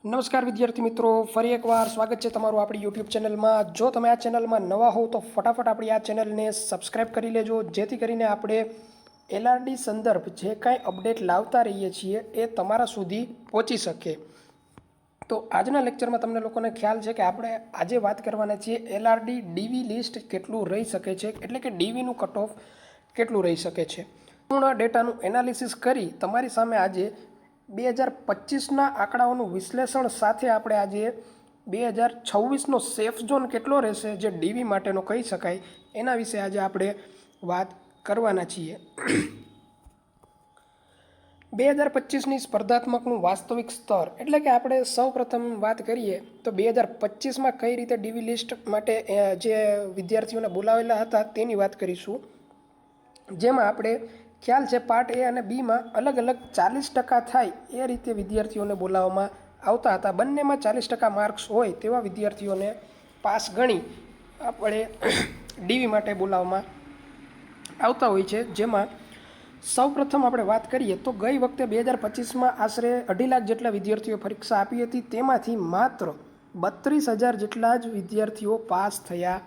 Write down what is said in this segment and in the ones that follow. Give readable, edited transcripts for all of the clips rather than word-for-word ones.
નમસ્કાર વિદ્યાર્થી મિત્રો, ફરી એકવાર સ્વાગત છે તમારું આપણી યુટ્યુબ ચેનલમાં. જો તમે આ ચેનલમાં નવા હો તો ફટાફટ આપણી આ ચેનલને સબસ્ક્રાઈબ કરી લેજો, જેથી કરીને આપણે એલઆરડી સંદર્ભ જે કાંઈ અપડેટ લાવતા રહીએ છીએ એ તમારા સુધી પહોંચી શકે. તો આજના લેક્ચરમાં તમને લોકોને ખ્યાલ છે કે આપણે આજે વાત કરવાના છીએ એલઆરડી ડીવી લિસ્ટ કેટલું રહી શકે છે, એટલે કે ડીવીનું કટ ઓફ કેટલું રહી શકે છે. પૂર્ણ ડેટાનું એનાલિસિસ કરી તમારી સામે આજે 2025ના આંકડાઓનું વિશ્લેષણ સાથે આપણે આજે 2026નો સેફ ઝોન કેટલો રહેશે જે ડીવી માટેનો કહી શકાય એના વિશે આજે આપણે વાત કરવાના છીએ. 2025ની સ્પર્ધાત્મકનું વાસ્તવિક સ્તર, એટલે કે આપણે સૌપ્રથમ વાત કરીએ તો 2025માં કઈ રીતે ડીવી લિસ્ટ માટે જે વિદ્યાર્થીઓને બોલાવેલા હતા તેની વાત કરીશું. જેમાં આપણે ખ્યાલ છે પાર્ટ એ અને બીમાં અલગ અલગ 40% થાય એ રીતે વિદ્યાર્થીઓને બોલાવવામાં આવતા હતા. બંનેમાં 40% માર્ક્સ હોય તેવા વિદ્યાર્થીઓને પાસ ગણી આપણે ડીવી માટે બોલાવવામાં આવતા હોય છે. જેમાં સૌપ્રથમ આપણે વાત કરીએ તો ગઈ વખતે 2025માં આશરે 2.5 લાખ જેટલા વિદ્યાર્થીઓ પરીક્ષા આપી હતી. તેમાંથી માત્ર 32,000 જેટલા જ વિદ્યાર્થીઓ પાસ થયા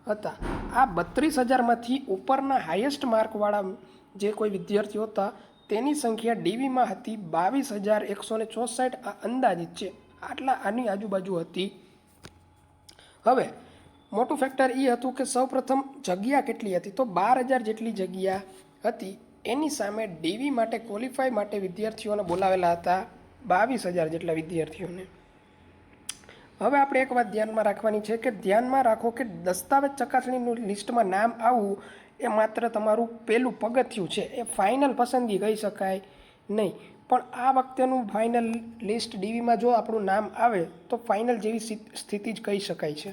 હતા. આ 32,000માંથી ઉપરના હાઈએસ્ટ માર્કવાળા જે કોઈ વિદ્યાર્થીઓ હતા તેની સંખ્યા ડીવીમાં હતી 22,164. આ અંદાજિત છે, આની આજુબાજુ હતી. હવે મોટું ફેક્ટર એ હતું કે સૌપ્રથમ જગ્યા કેટલી હતી, તો 12,000 જેટલી જગ્યા હતી. એની સામે ડીવી માટે ક્વોલિફાય માટે વિદ્યાર્થીઓને બોલાવેલા હતા 22,000 જેટલા વિદ્યાર્થીઓને. હવે આપણે એક વાત ધ્યાનમાં રાખવાની છે કે ધ્યાનમાં રાખો કે દસ્તાવેજ ચકાસણીનું લિસ્ટમાં નામ આવવું એ માત્ર તમારું પહેલું પગથિયું છે, એ ફાઇનલ પસંદગી કહી શકાય નહીં. પણ આ વખતેનું ફાઇનલ લિસ્ટ ડીવીમાં જો આપણું નામ આવે તો ફાઇનલ જેવી સ્થિતિ જ કહી શકાય છે.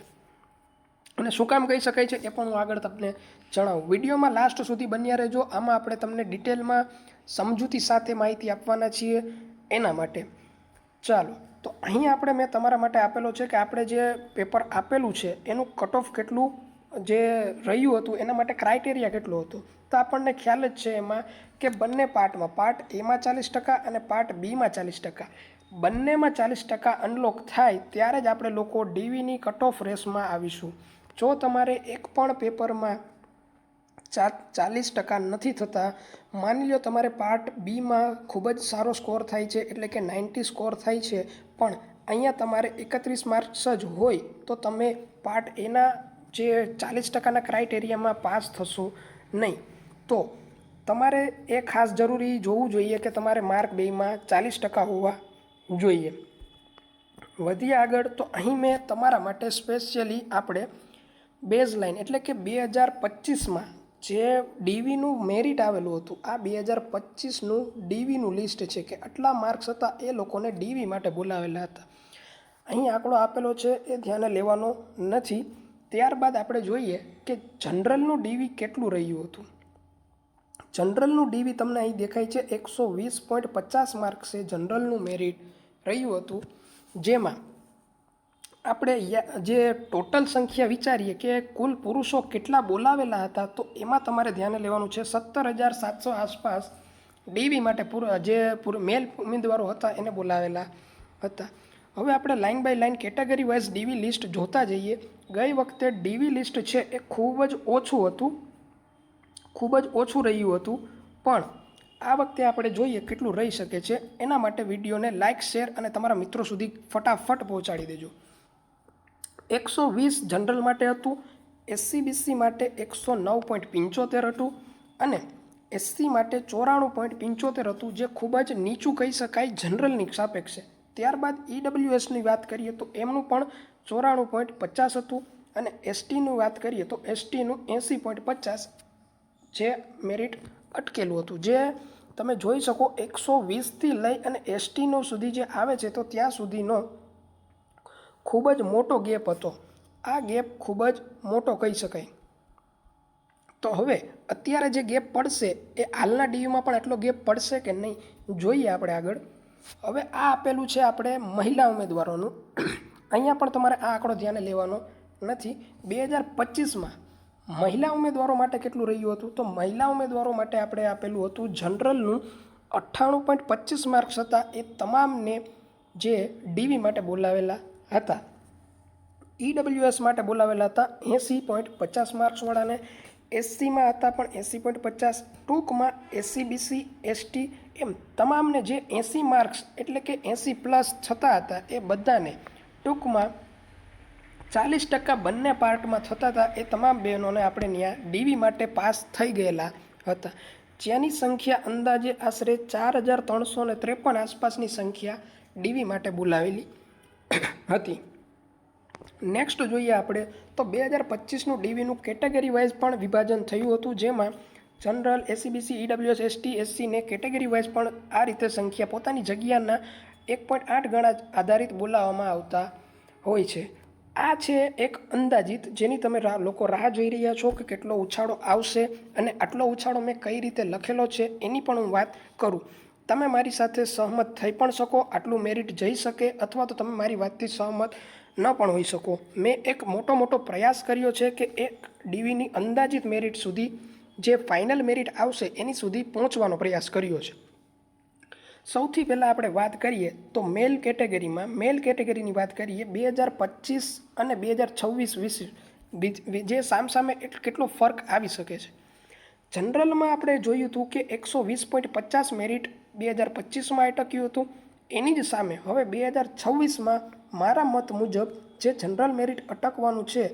અને શું કામ કહી શકાય છે એ પણ હું આગળ તમને જણાવું. વિડીયોમાં લાસ્ટ સુધી બન્યા રહેજો. આમાં આપણે તમને ડિટેલમાં સમજૂતી સાથે માહિતી આપવાના છીએ એના માટે. ચાલો, તો અહીં આપણે મેં તમારા માટે આપેલો છે કે આપણે જે પેપર આપેલું છે એનું કટ ઓફ કેટલું જે રહ્યું હતું એના માટે ક્રાઇટેરિયા કેટલો હતો. તો આપણને ખ્યાલ જ છે એમાં કે બંને પાર્ટમાં, પાર્ટ એમાં 40% અને પાર્ટ બીમાં 40%, બંનેમાં 40% અનલોક થાય ત્યારે જ આપણે લોકો ડીવીની કટ ઓફ રેસમાં આવીશું. જો તમારે એક પણ પેપરમાં 40% નથી થતા, માની લો તમારે પાર્ટ બીમાં ખૂબ જ સારો સ્કોર થાય છે, એટલે કે 90 સ્કોર થાય છે, પણ અહીંયા તમારે 31 માર્ક્સ જ હોય તો તમે પાર્ટ એના જે 40%ના ક્રાઇટેરિયામાં પાસ થશો નહીં. તો તમારે એ ખાસ જરૂરી જોવું જોઈએ કે તમારે માર્ક બેમાં 40% હોવા જોઈએ. વધીએ આગળ, તો અહીં મેં તમારા માટે સ્પેશિયલી આપણે બેઝલાઇન એટલે કે 2025માં જે ડીવીનું મેરિટ આવેલું હતું, આ 2025નું ડીવીનું લિસ્ટ છે કે આટલા માર્ક્સ હતા એ લોકોને ડીવી માટે બોલાવેલા હતા. અહીં આંકડો આપેલો છે એ ધ્યાને લેવાનો નથી. ત્યારબાદ આપણે જોઈએ કે જનરલનું ડીવી કેટલું રહ્યું હતું. જનરલનું ડીવી તમને અહીં દેખાય છે 120.50 માર્ક્સે જનરલનું મેરિટ રહ્યું હતું. જેમાં આપણે જે ટોટલ સંખ્યા વિચારીએ કે કુલ પુરુષો કેટલા બોલાવેલા હતા, તો એમાં તમારે ધ્યાને લેવાનું છે 17,700 આસપાસ ડીવી માટે જે મેલ ઉમેદવારો હતા એને બોલાવેલા હતા. હવે આપણે line by line category wise DV list જોતા જઈએ. ગઈ વખતે ડીવી લિસ્ટ છે એ ખૂબ જ ઓછું રહ્યું હતું, પણ આ વખતે આપણે જોઈએ કેટલું રહી શકે છે. એના માટે વિડીયોને લાઇક, શેર અને તમારા મિત્રો સુધી ફટાફટ પહોંચાડી દેજો. 120 જનરલ માટે હતું, એસસી બીસી માટે 109.75 હતું અને એસસી માટે 94.75 હતું, જે ખૂબ જ નીચું કહી શકાય જનરલની સાપેક્ષે. ત્યારબાદ ઈડબ્લ્યુએસની વાત કરીએ તો એમનું પણ 94.50 હતું અને એસટીની વાત કરીએ તો એસટીનું 80.50 જે મેરિટ અટકેલું હતું. જે તમે જોઈ શકો 120થી લઈ અને એસટીનો સુધી જે આવે છે તો ત્યાં સુધીનો ખૂબ જ મોટો ગેપ હતો. આ ગેપ ખૂબ જ મોટો કહી શકાય. તો હવે અત્યારે જે ગેપ પડશે એ હાલના ડીવીમાં પણ એટલો ગેપ પડશે કે નહીં જોઈએ આપણે આગળ. હવે આ આપેલું છે આપણે મહિલા ઉમેદવારોનું. અહીંયા પણ તમારે આ આંકડો ધ્યાને લેવાનો નથી. 2025માં મહિલા ઉમેદવારો માટે કેટલું રહ્યું હતું, તો મહિલા ઉમેદવારો માટે આપણે આપેલું હતું જનરલનું 98.25 માર્ક્સ હતા. એ તમામને જે ડીવી માટે બોલાવેલા હતા. ઈડબ્લ્યુએસ માટે બોલાવેલા હતા 80.50 માર્ક્સવાળાને, એસસીમાં હતા પણ 80.50. ટૂંકમાં એસસીબીસી એસટી એમ તમામને જે 80 માર્ક્સ એટલે કે 80+ થતા હતા એ બધાને ટૂંકમાં 40% બંને પાર્ટમાં થતા હતા એ તમામ બહેનોને આપણે ત્યાં ડીવી માટે પાસ થઈ ગયેલા હતા, જેની સંખ્યા અંદાજે આશરે 4353 આસપાસની સંખ્યા ડીવી માટે બોલાવેલી હતી. નેક્સ્ટ જોઈએ આપણે તો 2025નું ડીવીનું કેટેગરી વાઇઝ પણ વિભાજન થયું હતું, જેમાં જનરલ, એસસીબીસી, ઈડબ્લ્યુએસ, એસટી, એસસીને કેટેગરી વાઇઝ પણ આ રીતે સંખ્યા પોતાની જગ્યાના 1.8 ગણા આધારિત બોલાવવામાં આવતા હોય છે. આ છે એક અંદાજિત જેની તમે લોકો રાહ જોઈ રહ્યા છો કે કેટલો ઉછાળો આવશે, અને આટલો ઉછાળો મેં કઈ રીતે લખેલો છે એની પણ હું વાત કરું. તમે મારી સાથે સહમત થઈ પણ શકો, આટલું મેરિટ જઈ શકે, અથવા તો તમે મારી વાતથી સહમત ન પણ હોઈ શકો. મેં એક મોટો પ્રયાસ કર્યો છે કે એક ડીવીની અંદાજિત મેરિટ સુધી, જે ફાઇનલ મેરિટ આવશે એની સુધી પહોંચવાનો પ્રયાસ કર્યો છે. સૌથી પહેલાં આપણે વાત કરીએ તો મેલ કેટેગરીની વાત કરીએ 2025 અને 2026 વિશે જે સામસામે કેટલો ફરક આવી શકે છે. જનરલમાં આપણે જોયું હતું કે 120.50 મેરિટ 2025માં અટક્યું હતું, એની જ સામે હવે 2026માં મારા મત મુજબ જે જનરલ મેરિટ અટકવાનું છે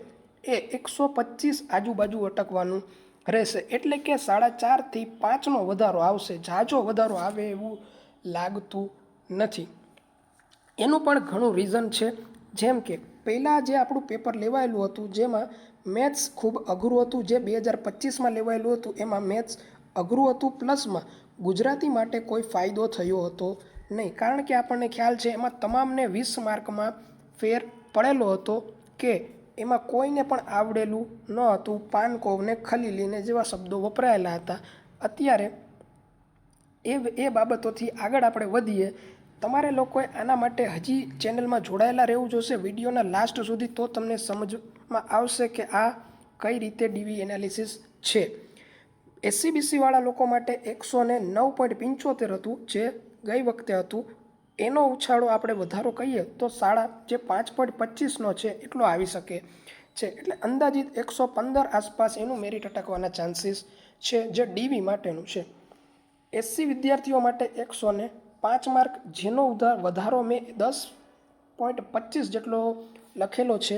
એ 125 આજુબાજુ અટકવાનું રહેશે, એટલે કે 4.5થી 5નો વધારો આવશે. ઝાઝો વધારો આવે એવું લાગતું નથી. એનું પણ ઘણું રીઝન છે, જેમ કે પહેલાં જે આપણું પેપર લેવાયેલું હતું જેમાં મેથ્સ ખૂબ અઘરું હતું, જે 2025માં લેવાયેલું હતું એમાં મેથ્સ અઘરું હતું, પ્લસમાં ગુજરાતી માટે કોઈ ફાયદો થયો હતો નહીં, કારણ કે આપણને ખ્યાલ છે એમાં તમામને 20 માર્કમાં ફેર પડેલો હતો કે એમાં કોઈને પણ આવડેલું ન હતું. પાનકોવને ખલીલીને જેવા શબ્દો વપરાયેલા હતા. અત્યારે એ બાબતોથી આગળ આપણે વધીએ. તમારે લોકોએ આના માટે હજી ચેનલમાં જોડાયેલા રહેવું જોશે વિડીયોના લાસ્ટ સુધી, તો તમને સમજમાં આવશે કે આ કઈ રીતે ડીવી એનાલિસિસ છે. એસસીબીસીવાળા લોકો માટે 109.75 હતું જે ગઈ વખતે હતું, એનો ઉછાળો આપણે વધારો કહીએ તો જે 5.25નો છે એટલો આવી શકે છે. એટલે અંદાજિત 115 આસપાસ એનું મેરિટ અટકવાના ચાન્સીસ છે, જે ડીવી માટેનું છે. એસસી વિદ્યાર્થીઓ માટે 105 માર્ક, જેનો વધારો મેં 10.25 જેટલો લખેલો છે,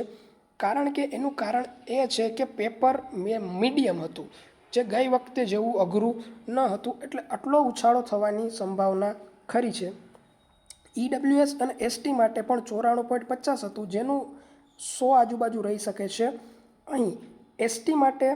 કારણ કે એનું કારણ એ છે કે પેપર મીડિયમ હતું, જે ગઈ વખતે જેવું અઘરું ન હતું, એટલે આટલો ઉછાળો થવાની સંભાવના ખરી છે. ઈડબ્લ્યુએસ અને એસટી માટે પણ 94.50 હતું, જેનું 100 આજુબાજુ રહી શકે છે. અહીં એસટી માટે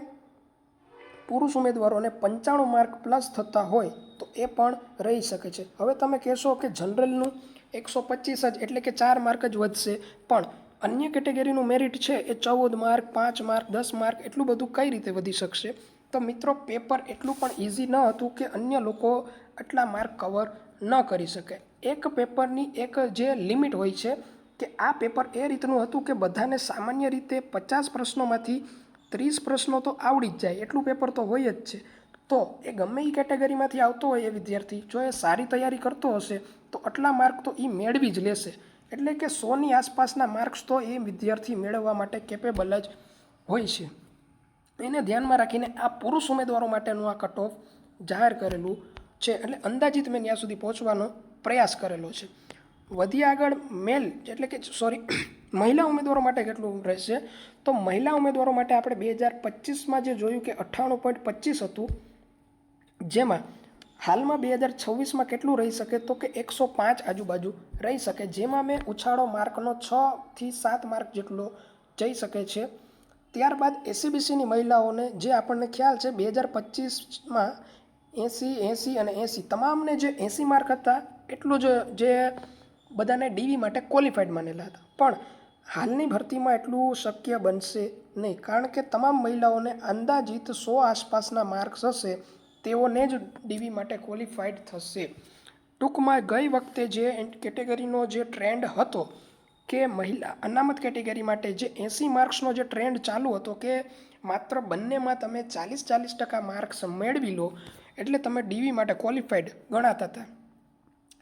પુરુષ ઉમેદવારોને 95 માર્ક પ્લસ થતા હોય તો એ પણ રહી શકે છે. હવે તમે કહેશો કે જનરલનું 125 જ એટલે કે 4 માર્ક જ વધશે, પણ અન્ય કેટેગરીનું મેરિટ છે એ 14 માર્ક, 5 માર્ક, 10 માર્ક એટલું બધું કઈ રીતે વધી શકશે? તો મિત્રો, પેપર એટલું પણ ઇઝી ન હતું કે અન્ય લોકો આટલા માર્ક કવર ન કરી શકે. એક પેપરની એક જે લિમિટ હોય છે કે આ પેપર એ રીતનું હતું કે બધાને સામાન્ય રીતે 50 પ્રશ્નોમાંથી 30 પ્રશ્નો તો આવડી જ જાય એટલું પેપર તો હોય જ છે. તો એ ગમે એ કેટેગરીમાંથી આવતો હોય એ વિદ્યાર્થી, જો એ સારી તૈયારી કરતો હશે તો આટલા માર્ક તો એ મેળવી જ લેશે. એટલે કે 100ની આસપાસના માર્ક્સ તો એ વિદ્યાર્થી મેળવવા માટે કેપેબલ જ હોય છે. એને ધ્યાનમાં રાખીને આ પુરુષ ઉમેદવારો માટેનું આ કટ ઓફ જાહેર કરેલું છે, એટલે અંદાજિત મેં ત્યાં સુધી પહોંચવાનો પ્રયાસ કરેલો છે. વધી આગળ મહિલા ઉમેદવારો માટે કેટલું રહેશે? તો મહિલા ઉમેદવારો માટે આપણે 2025માં જે જોયું કે 98.25 હતું, જેમાં હાલમાં 2026માં કેટલું રહી શકે તો કે 105 આજુબાજુ રહી શકે, જેમાં મેં ઉછાળો માર્કનો 6થી 7 માર્ક જેટલો જઈ શકે છે. ત્યારબાદ એસસીબીસીની મહિલાઓને જે આપણને ખ્યાલ છે 2025માં 80 અને 80 તમામને જે 80 માર્ક હતા એટલું જ જે બધાને ડીવી માટે ક્વોલિફાઈડ માનેલા હતા, પણ હાલની ભરતીમાં એટલું શક્ય બનશે નહીં, કારણ કે તમામ મહિલાઓને અંદાજિત 100 આસપાસના માર્ક્સ હશે તેઓને જ ડીવી માટે ક્વોલિફાઈડ થશે. ટૂંકમાં ગઈ વખતે જે કેટેગરીનો જે ટ્રેન્ડ હતો કે મહિલા અનામત કેટેગરી માટે જે 80 માર્ક્સનો જે ટ્રેન્ડ ચાલુ હતો કે માત્ર બંનેમાં તમે 40% માર્ક્સ મેળવી લો એટલે તમે ડીવી માટે ક્વોલિફાઈડ ગણાતા હતા.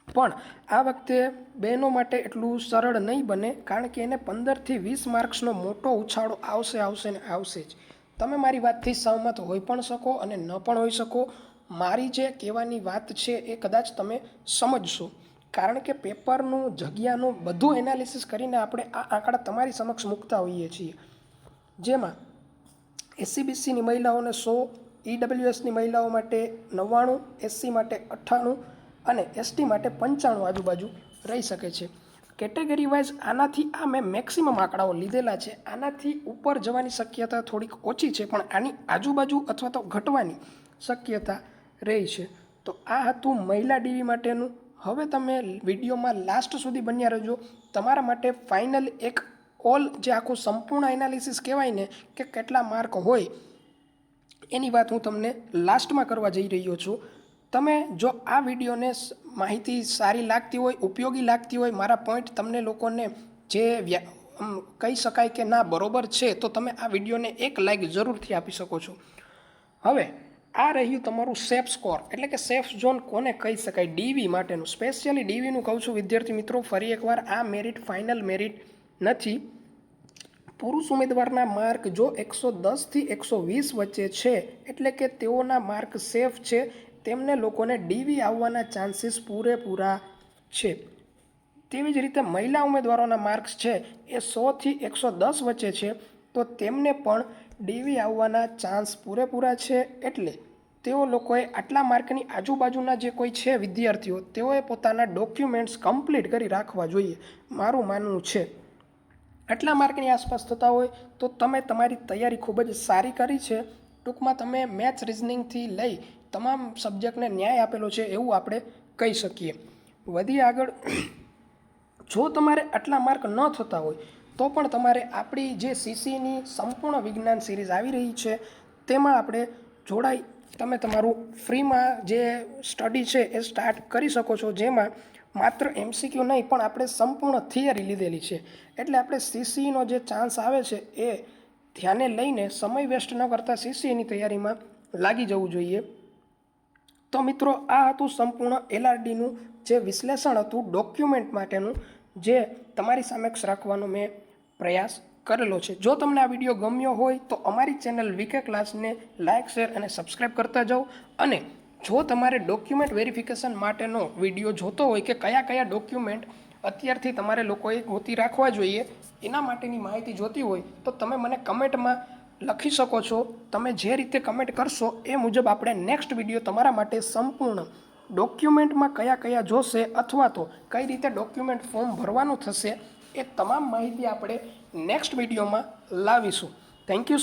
પણ આ વખતે બહેનો માટે એટલું સરળ નહીં બને, કારણ કે એને 15થી 20 માર્ક્સનો મોટો ઉછાળો આવશે ને આવશે જ. તમે મારી વાતથી સહમત હોઈ પણ શકો અને ન પણ હોઈ શકો. મારી જે કહેવાની વાત છે એ કદાચ તમે સમજશો, કારણ કે પેપરનું, જગ્યાનું બધું એનાલિસિસ કરીને આપણે આ આંકડા તમારી સમક્ષ મૂકતા હોઈએ છીએ. જેમાં SC/BCની મહિલાઓને 100, EWSની મહિલાઓ માટે 99, SC માટે 98 અને ST માટે 95 આજુબાજુ રહી શકે છે. કેટેગરી વાઇઝ આનાથી આ મેં મેક્સિમમ આંકડાઓ લીધેલા છે. આનાથી ઉપર જવાની શક્યતા થોડીક ઓછી છે, પણ આની આજુબાજુ અથવા તો ઘટવાની શક્યતા રહી છે. તો આ હતું મહિલા ડીવી માટેનું. હવે તમે વિડીયોમાં લાસ્ટ સુધી બન્યા રહેજો. તમારા માટે ફાઇનલ એક ઓલ જે આખું સંપૂર્ણ એનાલિસિસ કહેવાય ને, કે કેટલા માર્ક હોય, એની વાત હું તમને લાસ્ટમાં કરવા જઈ રહ્યો છું. તમે જો આ વિડીયોને માહિતી સારી લાગતી હોય, ઉપયોગી લાગતી હોય, મારા પોઈન્ટ તમને લોકોને જે કહી શકાય કે ના બરોબર છે, તો તમે આ વિડીયોને એક લાઈક જરૂરથી આપી શકો છો. હવે આ રહ્યું તમારું સેફ સ્કોર, એટલે કે સેફ ઝોન કોને કહી શકાય ડીવી માટેનું. સ્પેશિયલી ડીવીનું કહું છું વિદ્યાર્થી મિત્રો, ફરી એકવાર આ મેરિટ ફાઇનલ મેરિટ નથી. પુરુષ ઉમેદવારના માર્ક જો 110થી 120 વચ્ચે છે, એટલે કે તેઓના માર્ક સેફ છે, તેમને લોકોને ડીવી આવવાના ચાન્સીસ પૂરેપૂરા છે. તેવી જ રીતે મહિલા ઉમેદવારોના માર્ક્સ છે એ 100થી 110 વચ્ચે છે, તો તેમને પણ ડીવી આવવાના ચાન્સ પૂરેપૂરા છે. એટલે તેઓ લોકોએ આટલા માર્કની આજુબાજુના જે કોઈ છે વિદ્યાર્થીઓ, તેઓએ પોતાના ડોક્યુમેન્ટ્સ કમ્પ્લીટ કરી રાખવા જોઈએ, મારું માનવું છે. આટલા માર્કની આસપાસ થતા હોય તો તમે તમારી તૈયારી ખૂબ જ સારી કરી છે. ટૂંકમાં તમે મેથ્સ, રિઝનિંગથી લઈ તમામ સબ્જેક્ટને ન્યાય આપેલો છે એવું આપણે કહી શકીએ. વધી આગળ, જો તમારે આટલા માર્ક ન થતા હોય તો પણ તમારે આપણી જે CCની સંપૂર્ણ વિજ્ઞાન સિરીઝ આવી રહી છે, તેમાં આપણે જોડાઈ તમે તમારું ફ્રીમાં જે સ્ટડી છે એ સ્ટાર્ટ કરી શકો છો. જેમાં માત્ર MCQ નહીં, પણ આપણે સંપૂર્ણ થિયરી લીધેલી છે. એટલે આપણે CCનો જે ચાન્સ આવે છે એ ધ્યાને લઈને સમય વેસ્ટ ન કરતાં CCની તૈયારીમાં લાગી જવું જોઈએ. તો મિત્રો, આ હતું સંપૂર્ણ LRDનું જે વિશ્લેષણ હતું ડોક્યુમેન્ટ માટેનું, જે તમારી સમક્ષ રાખવાનો મેં પ્રયાસ કરેલો છે. જો તમને આ વિડીયો ગમ્યો હોય તો અમારી ચેનલ VK ક્લાસને લાઇક, શેર અને સબસ્ક્રાઈબ કરતા જાઓ. અને જો તમારે ડોક્યુમેન્ટ વેરિફિકેશન માટેનો વિડીયો જોતો હોય કે કયા કયા ડોક્યુમેન્ટ અત્યારથી તમારે લોકોએ ગોતી રાખવા જોઈએ, એના માટેની માહિતી જોતી હોય, તો તમે મને કમેન્ટમાં લખી શકો છો. તમે જે રીતે કમેન્ટ કરશો એ મુજબ આપણે નેક્સ્ટ વિડીયો તમારા માટે સંપૂર્ણ ડોક્યુમેન્ટમાં કયા કયા જોશે, અથવા તો કઈ રીતે ડોક્યુમેન્ટ ફોર્મ ભરવાનું થશે, એ તમામ માહિતી આપણે નેક્સ્ટ વિડીયોમાં લાવીશું. Thank you.